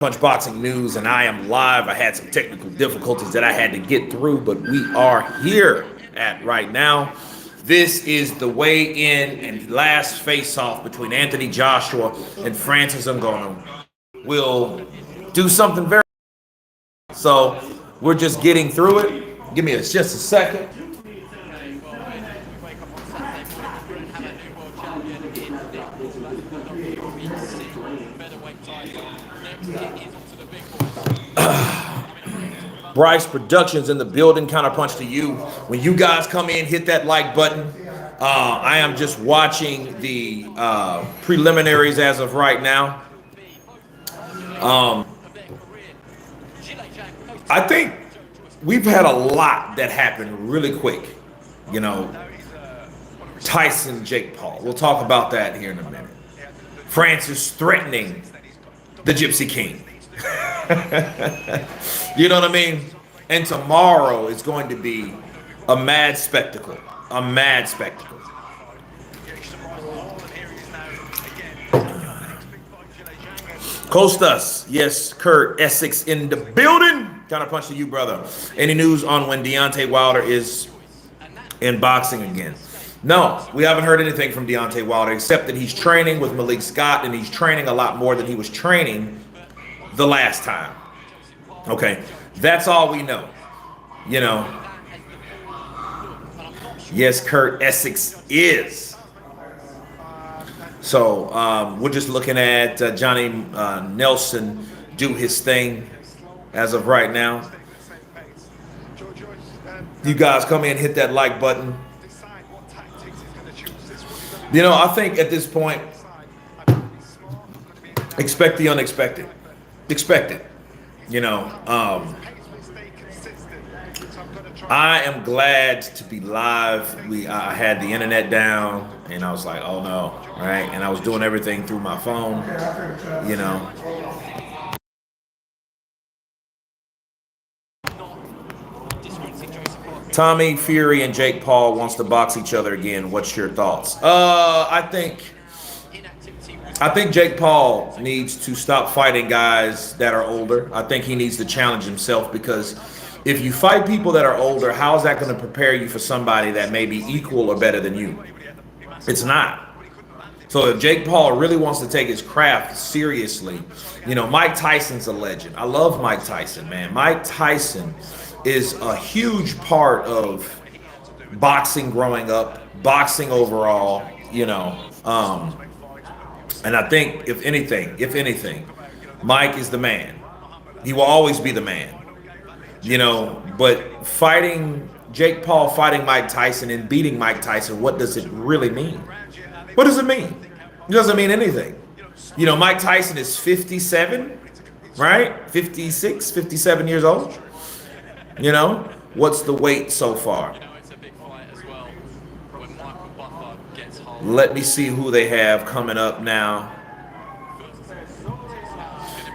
Punch Boxing News, and I am live. I had some technical difficulties that I had to get through, but we are here at right now. This is the weigh-in and last face-off between Anthony Joshua and Francis Ngannou. We'll do something very. So we're just getting through it. Give me just a second. Bryce Productions in the building. Counterpunch to you. When you guys come in, hit that like button. I am just watching the preliminaries as of right now. I think we've had a lot that happened really quick. You know, Tyson, Jake Paul. We'll talk about that here in a minute. Francis threatening the Gypsy King. You know what I mean? And tomorrow is going to be a mad spectacle. A mad spectacle. Costas, yes, Kurt Essex in the building. Counterpunch to you, brother. Any news on when Deontay Wilder is in boxing again? No, we haven't heard anything from Deontay Wilder except that he's training with Malik Scott, and he's training a lot more than he was training the last time. Okay, that's all we know. You know. Yes, Kurt Essex is. So we're just looking at Johnny Nelson do his thing as of right now. You guys come in, hit that like button. You know, I think at this point, expect the unexpected. Expect it. You know, I am glad to be live. I had the internet down, and I was like, oh no, right? And I was doing everything through my phone, you know. Tommy Fury and Jake Paul wants to box each other again. What's your thoughts? I think Jake Paul needs to stop fighting guys that are older. I think he needs to challenge himself, because if you fight people that are older, how is that going to prepare you for somebody that may be equal or better than you? It's not. So if Jake Paul really wants to take his craft seriously, you know, Mike Tyson's a legend. I love Mike Tyson, man. Mike Tyson is a huge part of boxing growing up, boxing overall, you know. And I think if anything, Mike is the man. He will always be the man, you know. But fighting Jake Paul, fighting Mike Tyson and beating Mike Tyson, what does it really mean? What does it mean? It doesn't mean anything. You know, Mike Tyson is 57, right? 56, 57 years old. You know, what's the weight so far? Let me see who they have coming up now.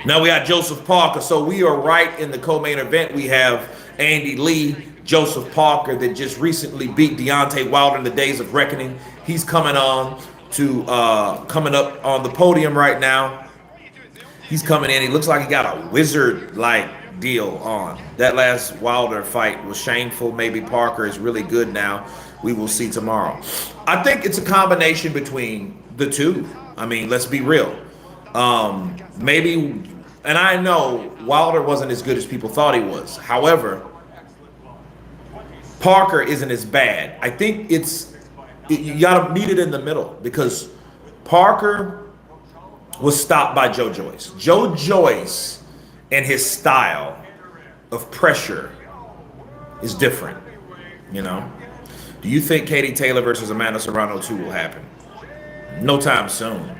Now we got Joseph Parker. So we are right in the co-main event. We have Andy Lee, Joseph Parker, that just recently beat Deontay Wilder in the Days of Reckoning. He's coming up on the podium right now. He's coming in. He looks like he got a wizard-like deal on. That last Wilder fight was shameful. Maybe Parker is really good now. We will see tomorrow. I think it's a combination between the two. I mean, let's be real. Maybe, and I know Wilder wasn't as good as people thought he was. However, Parker isn't as bad. I think you gotta meet it in the middle, because Parker was stopped by Joe Joyce. Joe Joyce and his style of pressure is different, you know. Do you think Katie Taylor versus Amanda Serrano 2 will happen? No time soon.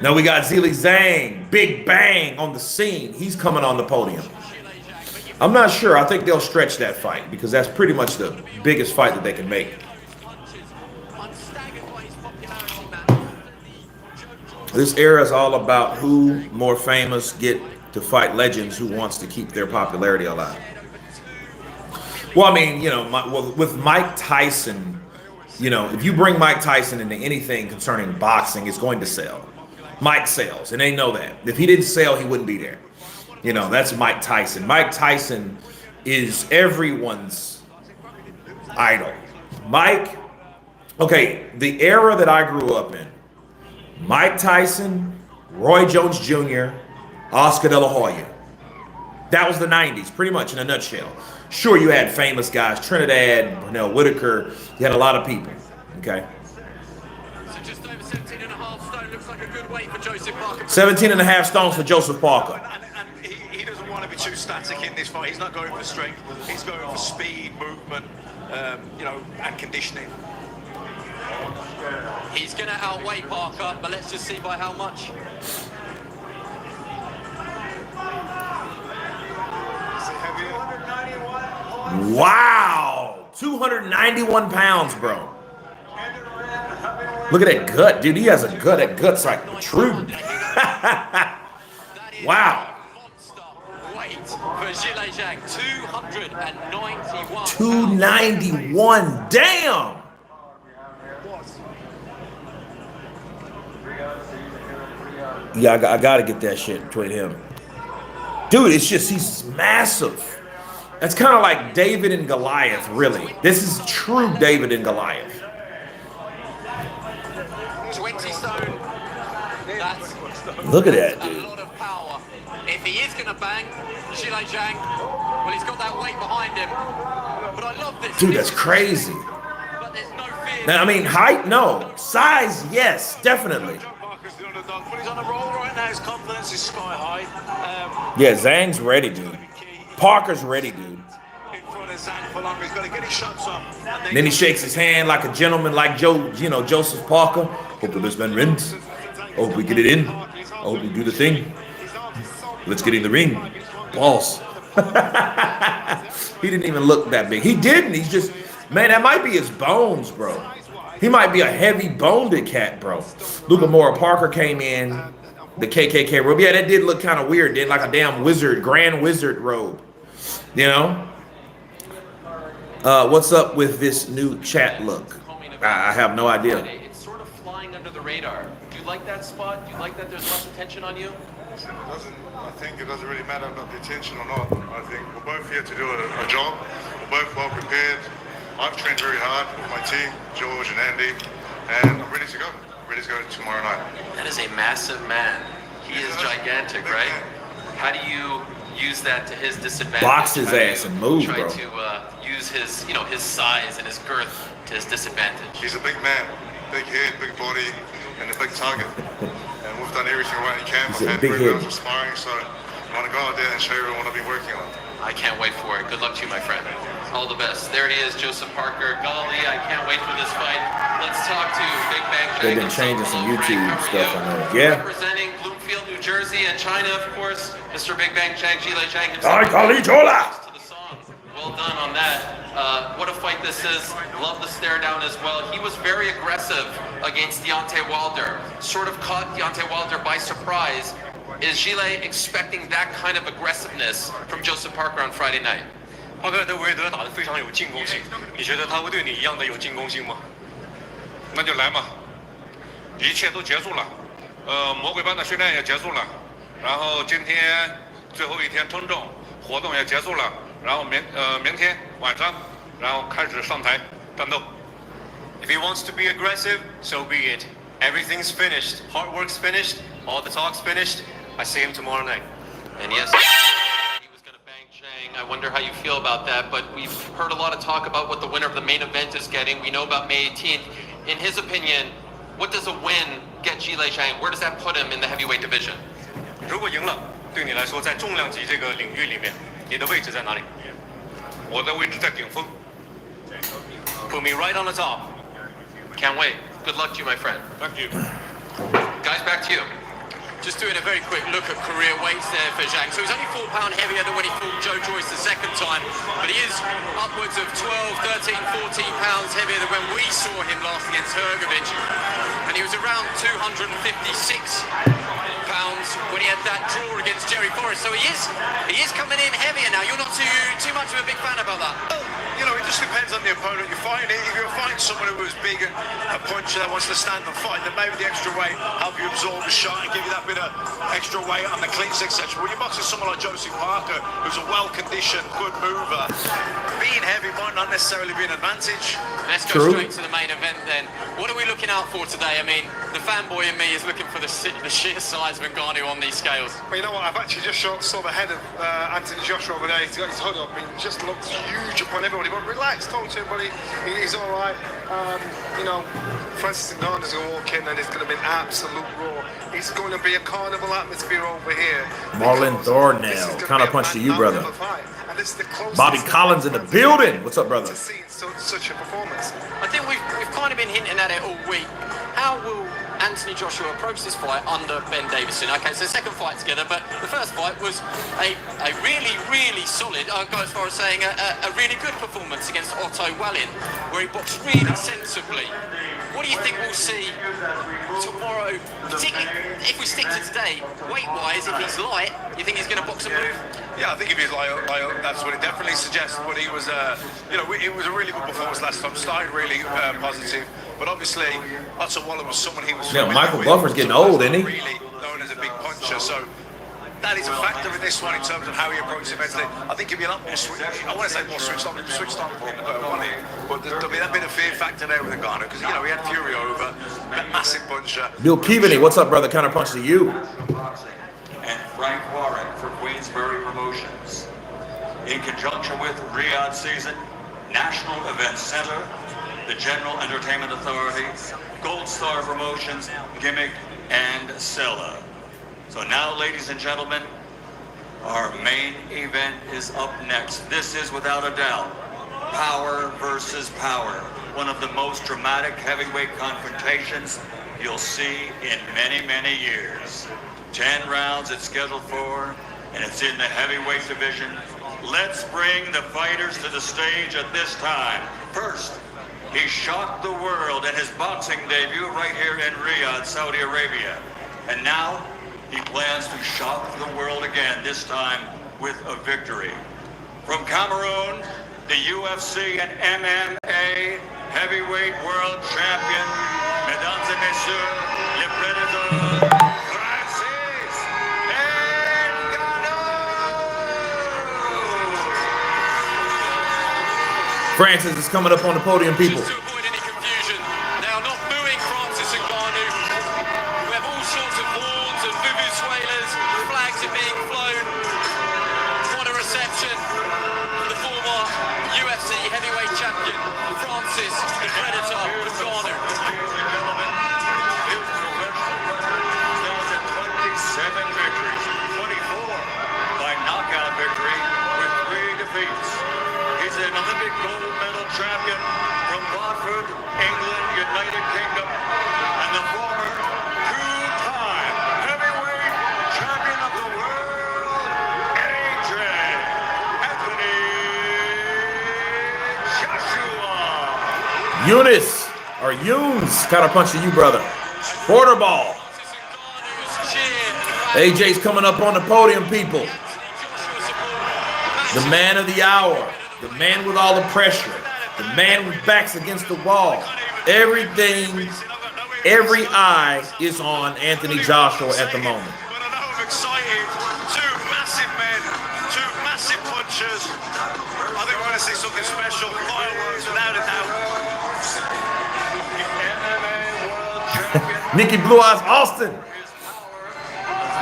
Now we got Zhang, Big Bang on the scene. He's coming on the podium. I'm not sure. I think they'll stretch that fight, because that's pretty much the biggest fight that they can make. This era is all about who more famous get to fight legends who wants to keep their popularity alive. Well, I mean, you know, with Mike Tyson, you know, if you bring Mike Tyson into anything concerning boxing, it's going to sell. Mike sells, and they know that. If he didn't sell, he wouldn't be there. You know, that's Mike Tyson. Mike Tyson is everyone's idol. Mike, okay, the era that I grew up in, Mike Tyson, Roy Jones Jr., Oscar De La Hoya. That was the 90s, pretty much in a nutshell. Sure, you had famous guys, Trinidad, Brunel Whitaker. You had a lot of people, okay? So just over 17.5 stone looks like a good weight for Joseph Parker. 17.5 stones for Joseph Parker. And he doesn't want to be too static in this fight. He's not going for strength. He's going for speed, movement, you know, and conditioning. He's going to outweigh Parker, but let's just see by how much. Wow, 291 pounds, bro. Look at that gut, dude. He has a gut. That gut's like protruding. Wow. Monster weight for Zhang. 291. 291. Damn. Yeah, I got to get that shit between him. Dude, it's just, he's massive. That's kind of like David and Goliath, really. This is true David and Goliath. 20 stone. That's Look at that, a dude. lot of power. If he is going to bang Zhang, well, he's got that weight behind him. But I love this. Dude, that's crazy. But there's no fear. Now, I mean, height, no. Size, yes, definitely. Parker's the underdog, but he's on a roll right now. His confidence is sky high. Yeah, Zhang's ready, dude. Parker's ready, dude. In front of Zhang for longer. He's got to get his shots up. And Then he shakes his hand like a gentleman, like Joseph Parker. Hope the best man wins. Hope we get it in. I hope we do the thing. Let's get in the ring. Boss. He didn't even look that big. He didn't. He's just, man, that might be his bones, bro. He might be a heavy boned cat, bro. Luka Mora Parker came in, the KKK robe. Yeah, that did look kind of weird, did like a damn wizard, grand wizard robe. You know? What's up with this new chat look? I have no idea. It's sort of flying under the radar. Do you like that spot? Do you like that there's less attention on you? I think it doesn't really matter about the attention or not. I think we're both here to do a job. We're both well prepared. I've trained very hard with my team, George and Andy, and I'm ready to go. Ready to go tomorrow night. That is a massive man. He is gigantic, right? How do you use that to his disadvantage? Box his How do ass you and move, try bro. to use his, his size and his girth to his disadvantage. He's a big man, big head, big body, and a big target. And we've done everything right in camp. He's a I've had big 3 head. rounds of sparring, so I want to go out there and show everyone what I've been working on. I can't wait for it. Good luck to you, my friend. All the best. There he is, Joseph Parker. Golly, I can't wait for this fight. Let's talk to Big Bang Zhang. They've been changing some YouTube stuff, I know. Yeah. Representing Bloomfield, New Jersey, and China, of course, Mr. Big Bang Zhang, Zhang himself. Ay, Calichola! To the song. Well done on that. What a fight this is. Love the stare down as well. He was very aggressive against Deontay Wilder. Sort of caught Deontay Wilder by surprise. Is Gile expecting that kind of aggressiveness from Joseph Parker on Friday night? 帕克德维德打得非常有进攻性，你觉得他会对你一样的有进攻性吗？那就来嘛，一切都结束了，魔鬼般的训练也结束了，然后今天最后一天称重活动也结束了，然后明天晚上，然后开始上台战斗。 If he wants to be aggressive, so be it. Everything's finished. Hard work's finished. All the talk's finished. I see him tomorrow night. And yes, he was going to bang Zhang. I wonder how you feel about that, but we've heard a lot of talk about what the winner of the main event is getting. We know about May 18th. In his opinion, what does a win get Zhang? Where does that put him in the heavyweight division? 如果赢了，对你来说，在重量级这个领域里面，你的位置在哪里？我的位置在顶峰。 Put me right on the top. Can't wait. Good luck to you, my friend. Thank you. Guys, back to you. Just doing a very quick look at career weights there for Zhang. So he's only 4 pounds heavier than when he fought Joe Joyce the second time, but he is upwards of 12, 13, 14 pounds heavier than when we saw him last against Hrgovic. And he was around 256 pounds when he had that draw against Jerry Forrest. So he is coming in heavier now. You're not too much of a big fan about that. You know, it just depends on the opponent you're fighting. If you're fighting someone who is big and a puncher that wants to stand and fight, then maybe the extra weight help you absorb the shot and give you that bit of extra weight on the cleats, etc. When you're boxing someone like Joseph Parker, who's a well-conditioned, good mover, being heavy might not necessarily be an advantage. Let's go straight to the main event then. What are we looking out for today? I mean, the fanboy in me is looking for the sheer size of Ngannou on these scales. Well, you know what? I've actually just saw the head of Anthony Joshua over there. He's got his hood up. He just looks huge upon everybody. But relax, talk to him, buddy. He's all right. You know, Francis Ngannou's going to walk in and it's going to be an absolute roar. It's going to be a carnival atmosphere over here. Marlon Thornell, kind of punch to you, brother. Bobby Collins in the building. What's up, brother? Such a performance. I think we've kind of been hinting at it all week. How will Anthony Joshua approach this fight under Ben Davison? Okay, so second fight together, but the first fight was a really, really solid, I'll go as far as saying a really good performance against Otto Wallin, where he boxed really sensibly. What do you think we'll see tomorrow, particularly if we stick to today, weight-wise, if he's light, you think he's going to box a move? Yeah, I think if he's light, that's what it definitely suggests. But he was, you know, it was a really good performance last time. Started really positive, but obviously Otto Wallin was someone he was. Yeah, Michael Buffer's getting old, isn't he? Really known as a big puncher, so that is a factor in this one in terms of how he approaches events. I think he'll be a lot more I want to say more switched on Wallin, but there'll be that bit of fear factor there with Ngannou because you know he had Fury over, that massive puncher. Bill Keaveney, what's up, brother? Counter punch to you. And Frank Warren for Queensbury Promotions. In conjunction with Riyadh Season, National Events Center, the General Entertainment Authority, Gold Star Promotions, Gimmick, and Sella. So now, ladies and gentlemen, our main event is up next. This is, without a doubt, power versus power. One of the most dramatic heavyweight confrontations you'll see in many, many years. 10 rounds it's scheduled for, and it's in the heavyweight division. Let's bring the fighters to the stage at this time. First, he shocked the world in his boxing debut right here in Riyadh, Saudi Arabia. And now, he plans to shock the world again, this time with a victory. From Cameroon, the UFC and MMA heavyweight world champion, mesdames et messieurs, le prédateur, Francis is coming up on the podium, people. Just to avoid any confusion, they are not booing Francis Ngannou. We have all sorts of horns and vuvuzelas, flags are being flown. What a reception for the former UFC heavyweight champion, Francis the Predator Ngannou. 27 victories, 24 by knockout victory with 3 defeats. He's an Olympic gold medal champion from Watford, England, United Kingdom, and the former 2-time heavyweight champion of the world, Anthony Joshua. Eunice, or Yunes, counter punch to you, brother. Quarter ball. AJ's coming up on the podium, people. The man of the hour. The man with all the pressure. The man with backs against the wall. Everything, every eye is on Anthony Joshua at the moment. But I know I'm excited. 2 massive men, 2 massive punchers. I think we're going to see something special. Fireworks, without a doubt. Nikki Blue Eyes Austin.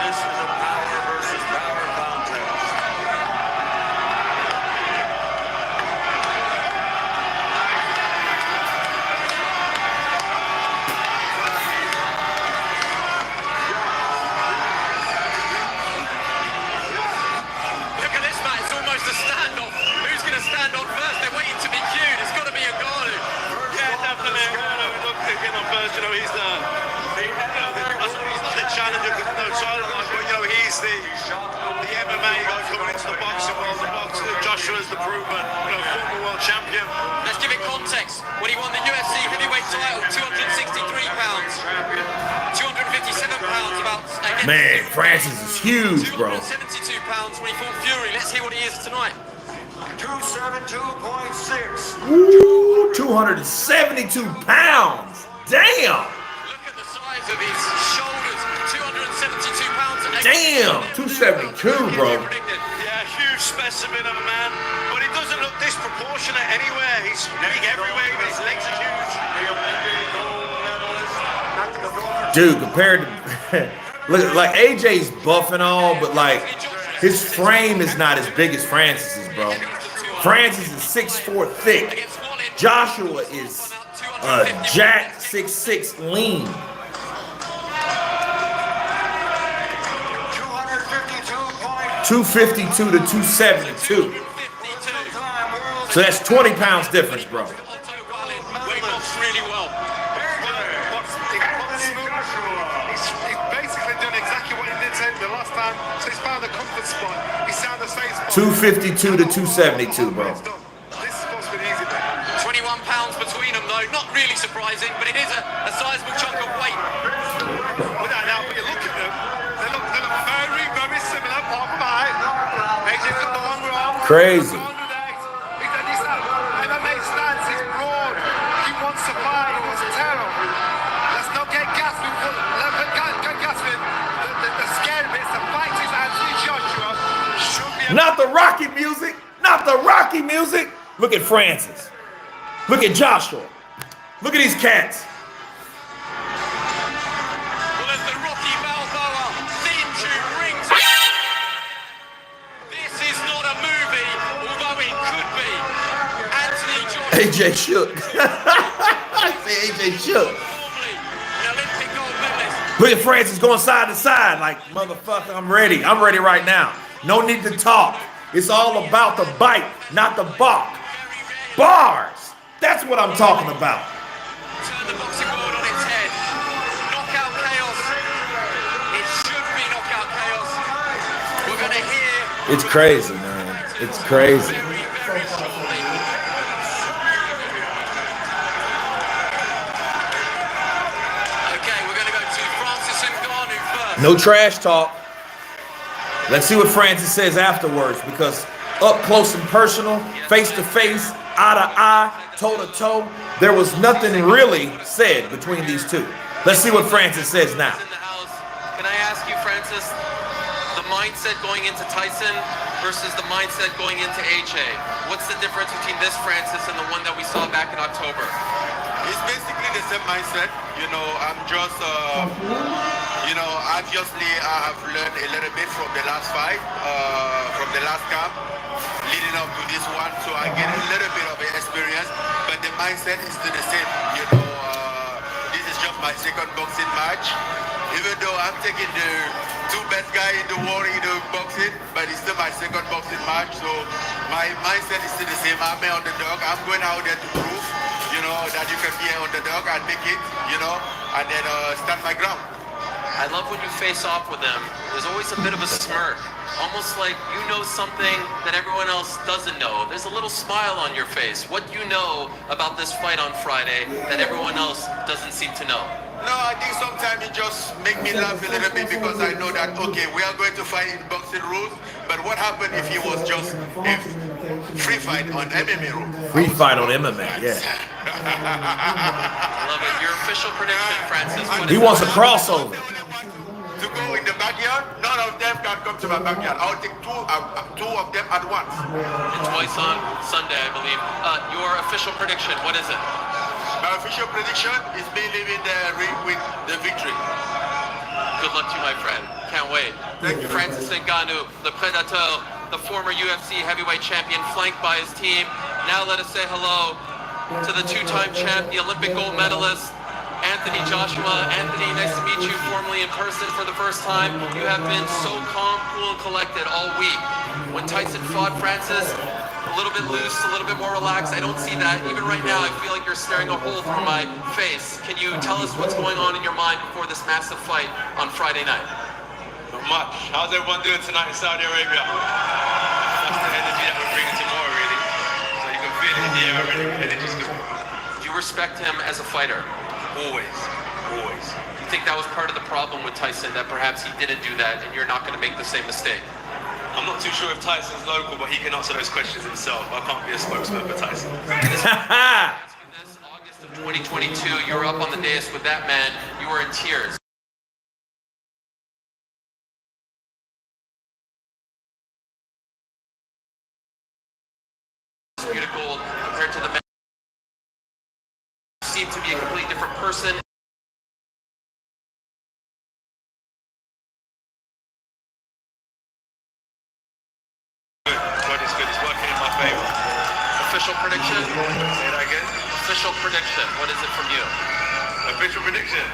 This is a power versus power contest. Look at this, Matt. It's almost a standoff. Who's going to stand on first? They're waiting to be cued. It's got to be Ngannou. Yeah, definitely. Look, picking on first, you know, he's not the challenger, no title, but you know, he's the MMA guy coming into the boxing world. Joshua's the proven, you know, former world champion. Let's give it context. When he won the UFC heavyweight title, 263 pounds, 257 pounds about Man, Francis is huge, bro. 272 pounds when he fought Fury. Let's hear what he is tonight. 272.6. Ooh, 272 pounds. Damn. Look at the size of his shoulders. 272 pounds. Damn, 272, bro. Yeah, huge specimen of a man, but he doesn't look disproportionate anywhere. He's big everywhere, but his legs are huge. Dude, compared to look, like AJ's buff and all, but like his frame is not as big as Francis's, bro. Francis is 6'4" thick. Joshua is jack 6'6" lean. 252 to 272. So that's 20 pounds difference, bro. Weight loss really well. He's basically done exactly what he did the last time, so he's found a comfort spot. He's found a safe spot. 252 to 272, bro. This spot's been easy, man. 21 pounds between them, though. Not really surprising, but it is a sizable chunk of weight. Without doubt, when you look at them, they look very, very similar. Apart from height. AJ's got the long arm. Crazy. MMA stance is broad. He wants to fight. He wants to tear him. Let's not get gasping. The scary bits, the fight is Anthony Joshua. Should be Not the Rocky music. Not the Rocky music. Look at Francis. Look at Joshua. Look at these cats. Well, as the Rocky Balboa theme tune rings. This is not a movie, although it could be. Anthony Joshua. AJ shook. I say AJ shook. Formerly an Olympic gold medalist. Look at Francis going side to side like, motherfucker, I'm ready. I'm ready right now. No need to talk. It's all about the bite, not the bark. Bars. That's what I'm talking about. Turn the boxing world on its head. Knockout chaos. It should be knockout chaos. We're going to hear. It's crazy, man. It's crazy. Very, very shortly. Okay, we're going to go to Francis Ngannou first. No trash talk. Let's see what Francis says afterwards, because up close and personal, face to face, eye to eye, toe to toe, there was nothing really said between these two. Let's see what Francis says now. In the house. Can I ask you, Francis, the mindset going into Tyson versus the mindset going into AJ? What's the difference between this Francis and the one that we saw back in October? It's basically the same mindset. You know, I'm just, obviously I have learned a little bit from the last fight, from the last camp, leading up to this one. So I get a little bit of experience, but the mindset is still the same. You know, this is just my second boxing match. Even though I'm taking the two best guys in the world in the boxing, but it's still my second boxing match. So my mindset is still the same. I'm an underdog. I'm going out there to prove, that you can be an underdog and make it, and then stand my ground. I love when you face off with them. There's always a bit of a smirk, almost like you know something that everyone else doesn't know. There's a little smile on your face. What do you know about this fight on Friday that everyone else doesn't seem to know? No, I think sometimes it just make me laugh a little bit because I know that, okay, we are going to fight in boxing rules, but what happened if it was just a free fight on MMA rules? Free fight on MMA, yeah. I love it. Your official prediction, Francis. He wants a crossover. To go in the backyard, none of them can come to my backyard. I'll take two of them at once. And twice on Sunday, I believe. Your official prediction, what is it? My official prediction is me leaving the ring with the victory. Good luck to you, my friend. Can't wait. Thank you. Francis Ngannou, the Predator, the former UFC heavyweight champion, flanked by his team. Now let us say hello to the two-time champ, the Olympic gold medalist, Anthony Joshua. Anthony, nice to meet you formally in person for the first time. You have been so calm, cool, and collected all week. When Tyson fought Francis, a little bit loose, a little bit more relaxed. I don't see that. Even right now, I feel like you're staring a hole through my face. Can you tell us what's going on in your mind before this massive fight on Friday night? Not much. How's everyone doing tonight in Saudi Arabia? That's the energy that we're bringing tomorrow, really. So you can feel it in the air already. Energy's good. Do you respect him as a fighter? Always. always. Do you think that was part of the problem with Tyson, that perhaps he didn't do that and you're not going to make the same mistake? I'm not too sure if Tyson's local, but he can answer those questions himself. I can't be a spokesman for Tyson. This August of 2022, you were up on the dais with that man. You were in tears. You to gold compared to the man. You seem to be a completely different person. It's good. It's working in my favor. Official prediction? Say that again. Official prediction. What is it from you? Official prediction.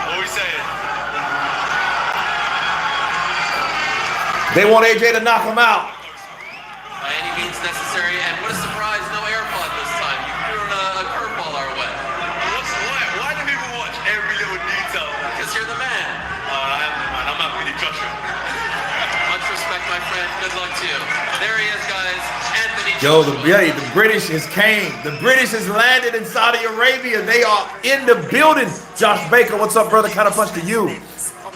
What are we saying? They want AJ to knock him out. By any means necessary, and what a surprise, no AirPod this time. You threw a curveball our way. Why do people watch every little detail? Because you're the man. I am the man. I'm not really Joshua. Much respect, my friend. Good luck to you. There he is, guys. Anthony Yo, Joshua. the British has came. The British has landed in Saudi Arabia. They are in the building. Josh Baker, what's up, brother? Kind of punch to you.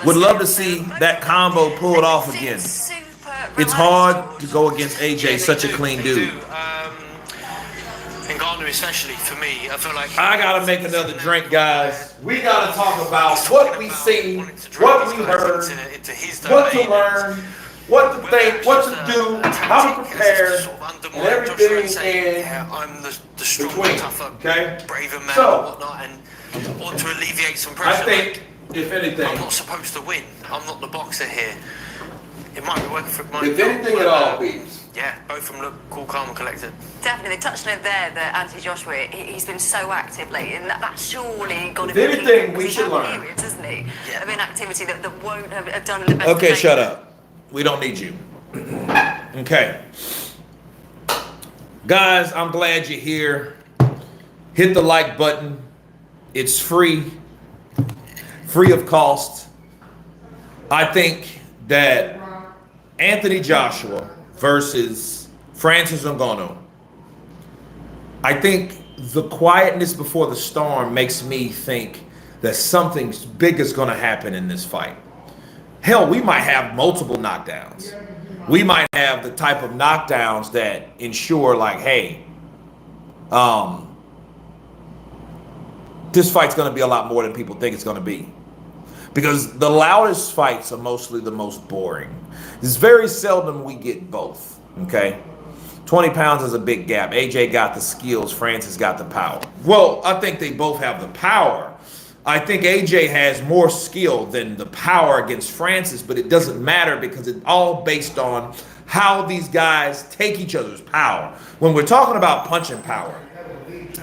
Would love to see that combo pulled off again. It's hard to go against AJ, such a clean dude. Ngannou, especially for me, I feel like I gotta make another drink, guys. We gotta talk about what we seen, what we heard, what to learn, what to think, what to do, how to prepare, and everything in I'm the stronger, between. tougher, Okay? braver man So, and whatnot, and want to alleviate some pressure. I think, if anything, I'm not supposed to win. I'm not the boxer here. It might be working for my. if anything at all, please. Yeah, both of them look cool, calm, and collected. Definitely, they touched on it there that Anthony Joshua, he's been so active lately, and that's surely got to If be anything, we he's should had learn. periods, isn't he? Of inactivity that won't have done the best. Okay, shut up. We don't need you. Okay. Guys, I'm glad you're here. Hit the like button. It's free. Free of cost. I think that Anthony Joshua versus Francis Ngannou. I think the quietness before the storm makes me think that something big is going to happen in this fight. Hell, we might have multiple knockdowns. We might have the type of knockdowns that ensure, like, hey, this fight's going to be a lot more than people think it's going to be. Because the loudest fights are mostly the most boring. It's very seldom we get both, okay? 20 pounds is a big gap. AJ got the skills, Francis got the power. Well, I think they both have the power. I think AJ has more skill than the power against Francis, but it doesn't matter because it's all based on how these guys take each other's power. When we're talking about punching power,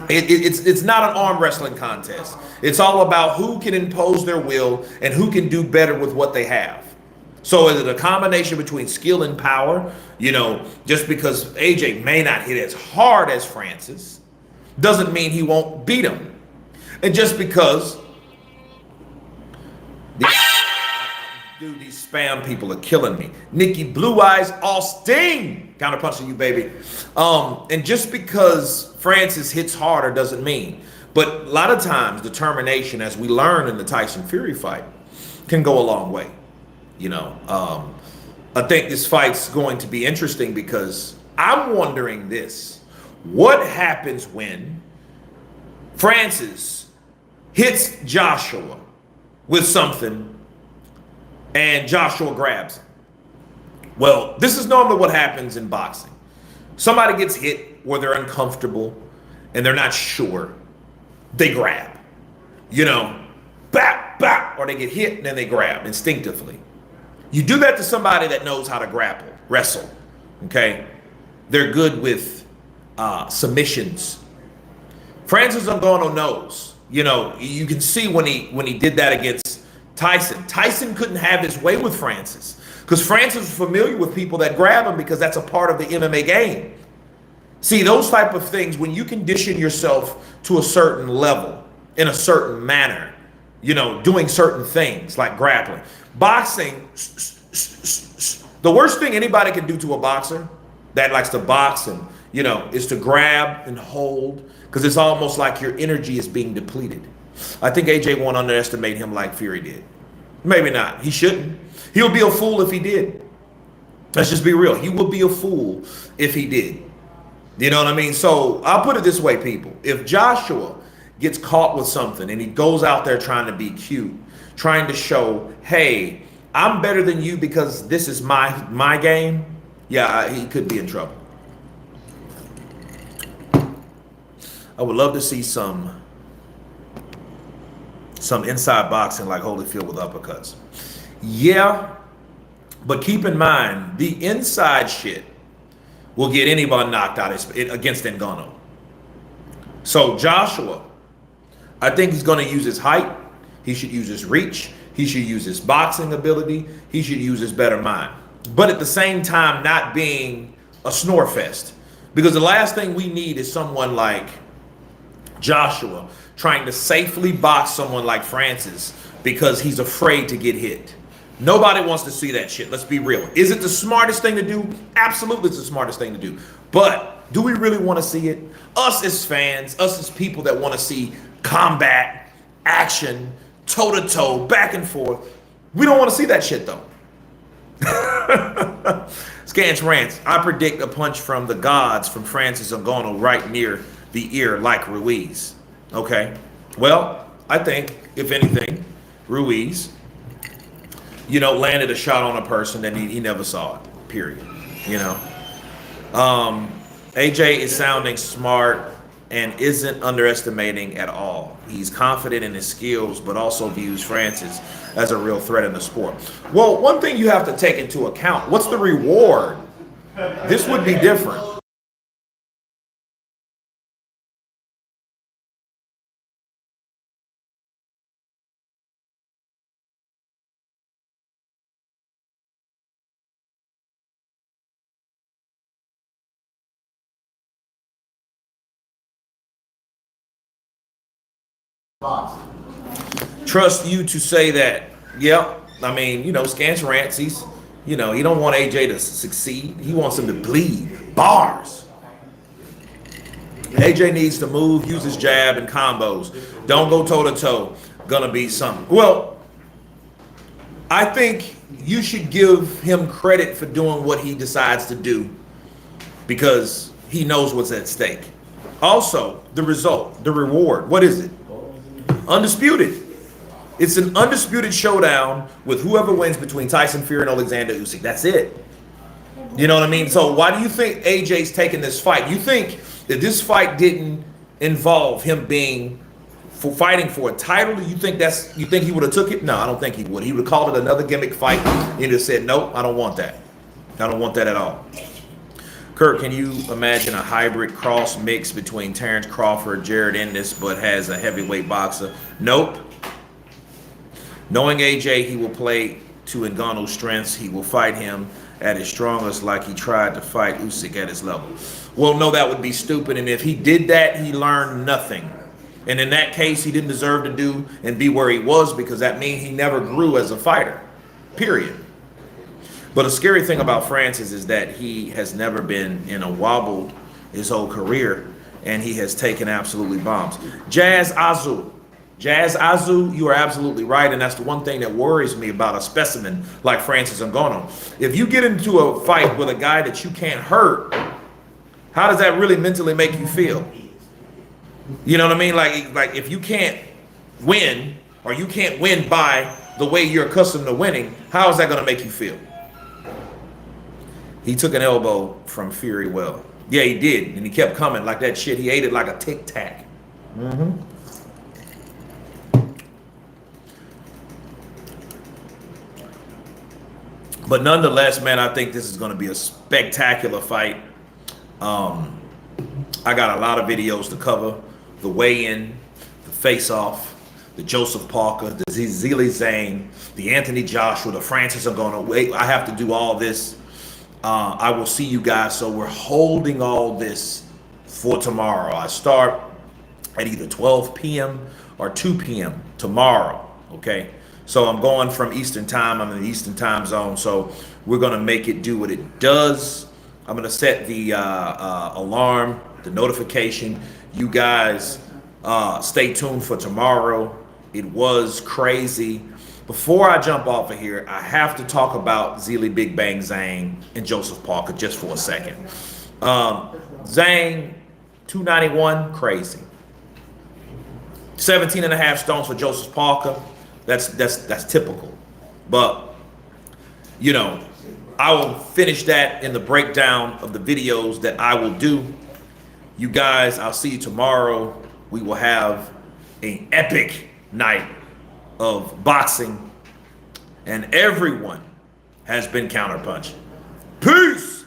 it's not an arm wrestling contest. It's all about who can impose their will and who can do better with what they have. So is it a combination between skill and power? You know, just because AJ may not hit as hard as Francis doesn't mean he won't beat him. And just because these spam people are killing me. Nikki Blue Eyes Austin counterpunching you, baby. And just because Francis hits harder doesn't mean. But a lot of times determination, as we learn in the Tyson Fury fight, can go a long way. You know, I think this fight's going to be interesting because I'm wondering this. What happens when Francis hits Joshua with something and Joshua grabs him? Well, this is normally what happens in boxing. Somebody gets hit where they're uncomfortable and they're not sure. They grab. You know, bap, bap, or they get hit and then they grab instinctively. You do that to somebody that knows how to grapple, wrestle, okay? They're good with submissions. Francis Ngannou knows. You know, you can see when he did that against Tyson. Tyson couldn't have his way with Francis because Francis was familiar with people that grab him because that's a part of the MMA game. See, those type of things, when you condition yourself to a certain level in a certain manner, you know, doing certain things like grappling. Boxing, the worst thing anybody can do to a boxer that likes to box and, you know, is to grab and hold. because it's almost like your energy is being depleted. I think AJ won't underestimate him like Fury did. Maybe not. He shouldn't. He'll be a fool if he did. Let's just be real. He will be a fool if he did. You know what I mean? So I'll put it this way, people. If Joshua gets caught with something and he goes out there trying to be cute, trying to show, hey, I'm better than you because this is my game, yeah, he could be in trouble. I would love to see some inside boxing like Holyfield with uppercuts. Yeah, but keep in mind, the inside shit will get anybody knocked out against Ngannou. So Joshua, I think he's going to use his height. He should use his reach. He should use his boxing ability. He should use his better mind. But at the same time, not being a snore fest. Because the last thing we need is someone like Joshua trying to safely box someone like Francis because he's afraid to get hit. Nobody wants to see that shit. Let's be real. Is it the smartest thing to do? Absolutely, it's the smartest thing to do. But do we really want to see it? Us as fans, us as people that want to see combat, action, toe-to-toe, back and forth, we don't want to see that shit, though. Scans rants. I predict a punch from the gods from Francis Ngannou right near the ear like Ruiz. Okay. Well, I think, if anything, Ruiz, landed a shot on a person that he never saw it, period. AJ is sounding smart and isn't underestimating at all. He's confident in his skills, but also views Francis as a real threat in the sport. Well, one thing you have to take into account, what's the reward? This would be different. Trust you to say that. Yep. I mean, Scans rants. He don't want AJ to succeed. He wants him to bleed. Bars. AJ needs to move, use his jab and combos. Don't go toe to toe. Gonna be something. Well, I think you should give him credit for doing what he decides to do because he knows what's at stake. Also, the result, the reward, what is it? Undisputed. It's an undisputed showdown with whoever wins between Tyson Fury and Alexander Usyk. That's it. You know what I mean? So why do you think AJ's taking this fight? You think that this fight didn't involve him fighting for a title? You think he would have took it? No, I don't think he would. He would have called it another gimmick fight. He'd have said, nope, I don't want that. I don't want that at all. Kurt, can you imagine a hybrid cross mix between Terrence Crawford, Jared Ennis, but has a heavyweight boxer? Nope. Knowing AJ, he will play to Ngannou's strengths. He will fight him at his strongest like he tried to fight Usyk at his level. Well, no, that would be stupid. And if he did that, he learned nothing. And in that case, he didn't deserve to do and be where he was because that means he never grew as a fighter, period. But a scary thing about Francis is that he has never been in a wobble his whole career, and he has taken absolutely bombs. Jazz Azu, you are absolutely right, and that's the one thing that worries me about a specimen like Francis Ngannou. If you get into a fight with a guy that you can't hurt, how does that really mentally make you feel? You know what I mean? Like if you can't win, or you can't win by the way you're accustomed to winning, how is that going to make you feel? He took an elbow from Fury well. Yeah, he did. And he kept coming like that shit. He ate it like a Tic Tac. But nonetheless, man, I think this is going to be a spectacular fight. I got a lot of videos to cover. The weigh-in, the face-off, the Joseph Parker, the Zhang, the Anthony Joshua, the Francis Ngannou. I have to do all this. I will see you guys. So we're holding all this for tomorrow. I start at either 12 p.m. or 2 p.m. tomorrow, okay? So I'm going from Eastern time. I'm in the Eastern time zone, so we're going to make it do what it does. I'm going to set the alarm, the notification. You guys stay tuned for tomorrow. It was crazy. Before I jump off of here, I have to talk about Zhilei Big Bang Zhang and Joseph Parker just for a second. Zhang, 291, crazy. 17.5 stones for Joseph Parker. That's typical. But, you know, I will finish that in the breakdown of the videos that I will do. You guys, I'll see you tomorrow. We will have an epic night of boxing, and everyone has been counterpunched. Peace!